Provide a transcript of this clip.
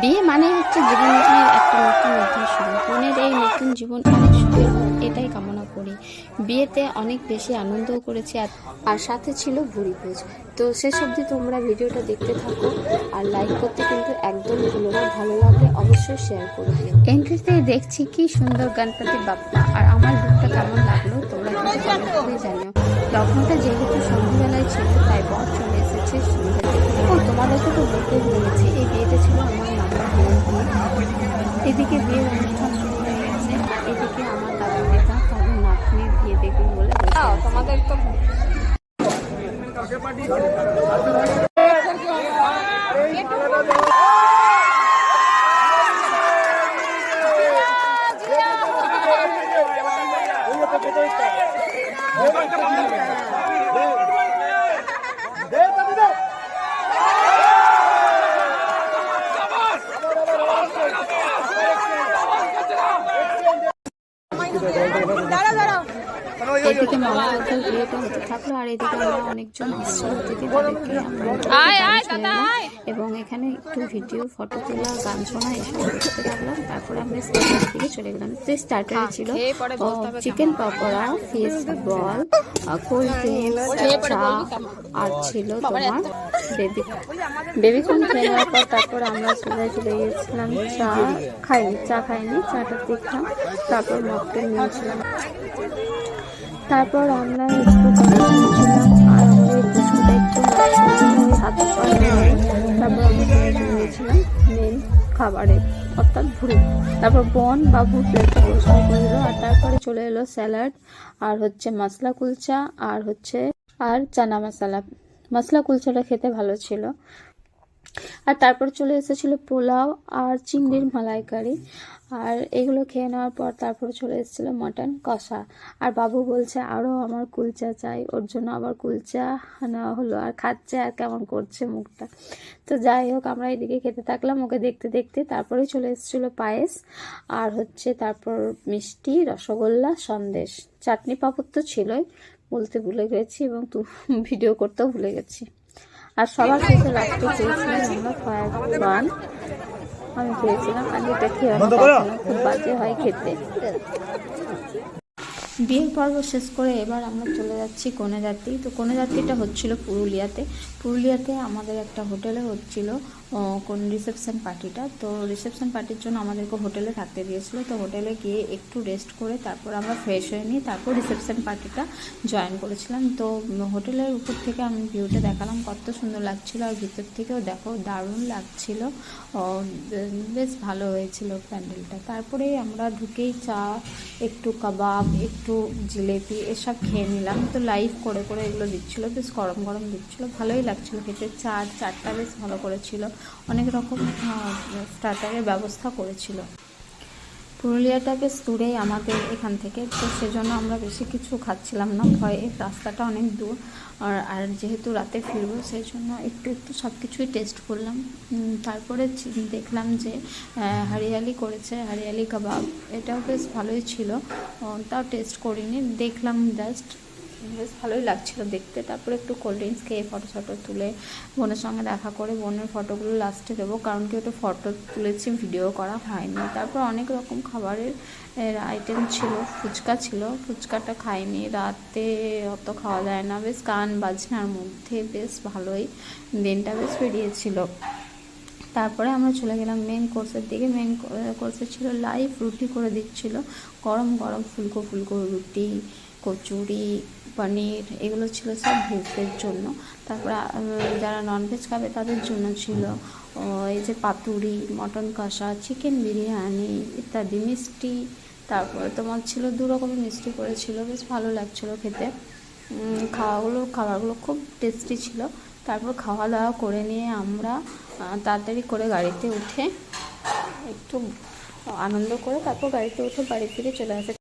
বিয়ে মানে হচ্ছে জীবনের একটা নতুন অধ্যায় শুরু। বোনের এই নতুন জীবন অনেক সুখের হোক এটাই কামনা করি। বিয়েতে অনেক বেশি আনন্দও করেছি আর সাথে ছিল ভুরি ভোজ। তো শেষ অবধি তোমরা ভিডিওটা দেখতে থাকো আর লাইক করতে কিন্তু একদম ভুলো না। ভালো লাগলে অবশ্যই শেয়ার করে দিও। এন্ট্রিতেই দেখছি কি সুন্দর গণপতি বাপ্পা, আর আমার লুকটা কেমন লাগলো তোমরা কিন্তু কমেন্ট করে জানিও। লগ্নটা যেহেতু সন্ধ্যাবেলায় ছিল তাই বর চলে এসেছে সন্ধ্যাতে। ও তোমাদেরকে তো বলতে ভুলে গেছি, এই বিয়েটা ছিল আমার নাম্বার 1 বিয়ে। এদিকে বিয়ের অনুষ্ঠান শুরু হয়ে গেছে আর এদিকে আমার দাদু দিদা তাদের নাতনির বিয়ে দেখবে বলে তোমাদের তো এদিকে মালা বদল বিয়েটা হতে থাকলো আর এদিকে আমরা অনেকজন আসছিল অতিথি, তাদেরকে আমরা এবং এখানে একটু ভিডিও ফটো তোলা গান শোনা এসব করতে থাকলাম। তারপরে আমরা স্টার্টারের দিকে চলে গেলাম। তো স্টার্টারে ছিল chicken pakora, fish ball, cold drinks, চা আর ছিল তোমার বেবিকর্ন খেয়ে নেওয়ার পর তারপর আমরা সবাই চলে গিয়েছিলাম চা খাইনি চাটা দেখলাম, তারপর মকটেল নিয়েছিলাম, তারপর আমরা একটু নিয়েছিলাম আর আমাদের বিস্কুট একটু হাতে তারপর আমরা নিয়েছিলাম মেন খাবারে অর্থাৎ ভুড়ি। তারপর বোন বাবু প্লেটটা পরিষ্কার করে দিল আর তারপরে চলে এলো স্যালাড আর হচ্ছে মশলা কুলচা আর চানা মশলা। মশলা কুলচাটা খেতে ভালো ছিল। আর তারপর চলে এসেছিল পোলাও আর চিংড়ির মালাইকারি, আর এগুলো খেয়ে নেওয়ার পর তারপর চলে এসেছিলো মটন কষা। আর বাবু বলছে আরও আমার কুলচা চাই, ওর জন্য আবার কুলচা নেওয়া হলো আর খাচ্ছে আর কেমন করছে মুখটা। তো যাই হোক আমরা এদিকে খেতে থাকলাম ওকে দেখতে দেখতে। তারপরে চলে এসেছিলো পায়েস আর হচ্ছে তারপর মিষ্টি, রসগোল্লা, সন্দেশ, চাটনি পাঁপড় তো ছিলই, বলতে ভুলে গেছি এবং ভিডিও করতেও ভুলে গেছি। আর সবার শেষে লাস্টে খেয়েছিলাম আমরা ফ্রাইড বান, আমি খেয়েছিলাম আর এটা খেয়ে খুব বাজে হয় খেতে। বিয়ের পর্ব শেষ করে এবার আমরা চলে যাচ্ছি কনেযাত্রী। তো কনেযাত্রীটা হচ্ছিল পুরুলিয়াতে আমাদের একটা হোটেলে হচ্ছিল কোন রিসেপশন পার্টিটা। তো রিসেপশন পার্টির জন্য আমাদেরকে হোটেলে থাকতে দিয়েছিল। তো হোটেলে গিয়ে একটু রেস্ট করে তারপর আমরা ফ্রেশ হয়ে নিয়ে তারপর রিসেপশন পার্টিটা জয়েন করেছিলাম। তো হোটেলের উপর থেকে আমি ভিউটা দেখালাম, কত সুন্দর লাগছিল আর ভিতর থেকেও দেখো দারুণ লাগছিল, বেশ ভালো হয়েছিল প্যান্ডেলটা। তারপরে আমরা ঢুকেই চা, একটু কাবাব, একটু জিলেপি এসব খেয়ে নিলাম। তো লাইভ করে এগুলো দিচ্ছিলো, বেশ গরম গরম দিচ্ছিলো, ভালোই লাগছিলো খেতে। চারটা বেশ ভালো করেছিল, অনেক রকম স্টার্টারের ব্যবস্থা করেছিল। পুরুলিয়াটা বেশ দূরেই আমাদের এখান থেকে, তো সেজন্য আমরা বেশি কিছু খাচ্ছিলাম না ভয়ে, রাস্তাটা অনেক দূর আর যেহেতু রাতে ফিরবো সেই জন্য একটু সব কিছুই টেস্ট করলাম। তারপরে দেখলাম যে হরিয়ালি করেছে, হরিয়ালি কাবাব, এটাও বেশ ভালোই ছিল, তাও টেস্ট করিনি, দেখলাম জাস্ট, বেশ ভালোই লাগছিলো দেখতে। তারপরে একটু কোল্ড ড্রিঙ্কস খেয়ে ফটো তুলে বোনের সঙ্গে দেখা করে বোনের ফটোগুলো লাস্টে দেবো, কারণ কি ওটা ফটো তুলেছি, ভিডিও করা হয়নি। তারপর অনেক রকম খাবারের আইটেম ছিল, ফুচকাটা খাইনি, রাতে অত খাওয়া যায় না, বেশ গান বাজনার মধ্যে বেশ ভালোই দিনটা বেশ বেরিয়েছিল। তারপরে আমরা চলে গেলাম মেন কোর্সের দিকে। মেন কোর্সে ছিল লাইভ রুটি করে দিচ্ছিল, গরম গরম ফুলকো রুটি, কচুরি, পনির, এগুলো ছিল সব ভেজদের জন্য। তারপরে যারা ননভেজ খাবে তাদের জন্য ছিল এই যে পাতুরি, মটন কষা, চিকেন বিরিয়ানি ইত্যাদি, মিষ্টি। তারপরে তোমার ছিল 2 রকমের মিষ্টি করেছিল, বেশ ভালো লাগছিলো খেতে। খাবারগুলো খুব টেস্টি ছিল। তারপর খাওয়া দাওয়া করে নিয়ে আমরা তাড়াতাড়ি করে গাড়িতে উঠে একটু আনন্দ করে তারপর গাড়িতে উঠে বাড়ি ফিরে চলে আসে।